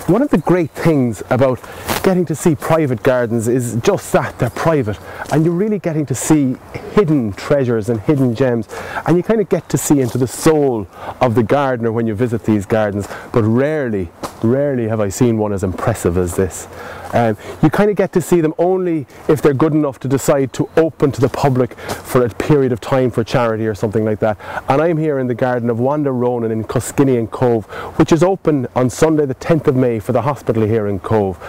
One of the great things about getting to see private gardens is just that, they're private, and you're really getting to see hidden treasures and hidden gems, and you kind of get to see into the soul of the gardener when you visit these gardens, but rarely have I seen one as impressive as this. You kind of get to see them only if they're good enough to decide to open to the public for a period of time for charity or something like that. And I'm here in the garden of Ronan in Cuskinny Cove, which is open on Sunday the 10th of May for the hospital here in Cove.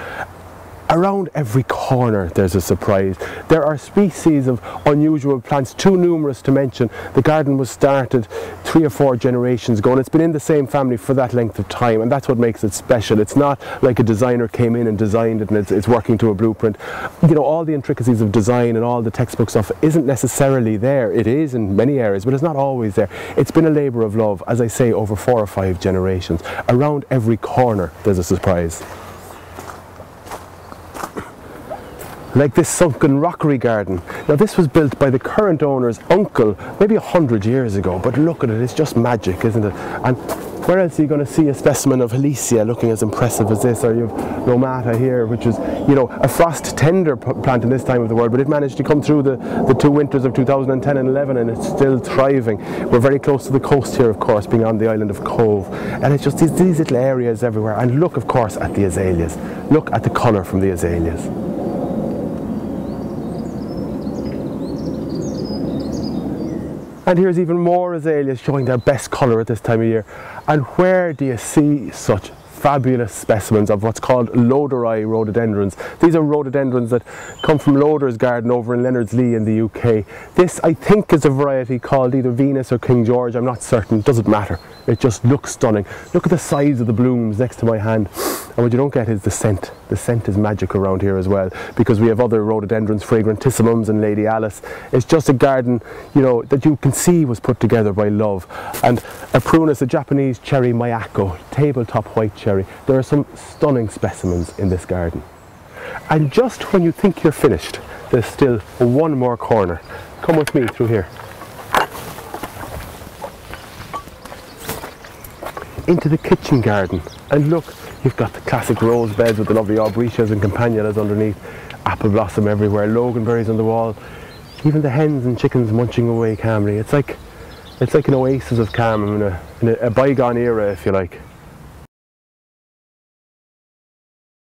Around every corner there's a surprise. There are species of unusual plants, too numerous to mention. The garden was started 3 or 4 generations ago, and it's been in the same family for that length of time, and that's what makes it special. It's not like a designer came in and designed it and it's working to a blueprint. You know, all the intricacies of design and all the textbook stuff isn't necessarily there. It is in many areas, but it's not always there. It's been a labour of love, as I say, over 4 or 5 generations. Around every corner there's a surprise. Like this sunken Rockery garden. Now this was built by the current owner's uncle maybe 100 years ago, but look at it, it's just magic, isn't it? And where else are you going to see a specimen of Halesia looking as impressive as this? Or you have Nomata here, which is, you know, a frost tender plant in this time of the world, but it managed to come through the 2 winters of 2010 and 11, and it's still thriving. We're very close to the coast here, of course, being on the island of Cove, and it's just these little areas everywhere. And look, of course, at the azaleas. Look at the colour from the azaleas. And here's even more azaleas showing their best colour at this time of year. And where do you see such fabulous specimens of what's called Rhododendrons rhododendrons? These are rhododendrons that come from Loder's garden over in Leonardslee in the UK. This, I think, is a variety called either Venus or King George. I'm not certain, doesn't matter. It just looks stunning. Look at the size of the blooms next to my hand. And what you don't get is the scent. The scent is magic around here as well, because we have other rhododendrons, fragrantissimums and Lady Alice. It's just a garden, you know, that you can see was put together by love. And a prunus, a Japanese cherry Mayako, tabletop white cherry. There are some stunning specimens in this garden. And just when you think you're finished, there's still one more corner. Come with me through here. Into the kitchen garden, and look, you've got the classic rose beds with the lovely aubretias and campanulas underneath, apple blossom everywhere, loganberries on the wall, even the hens and chickens munching away calmly. It's like an oasis of calm in a bygone era, if you like.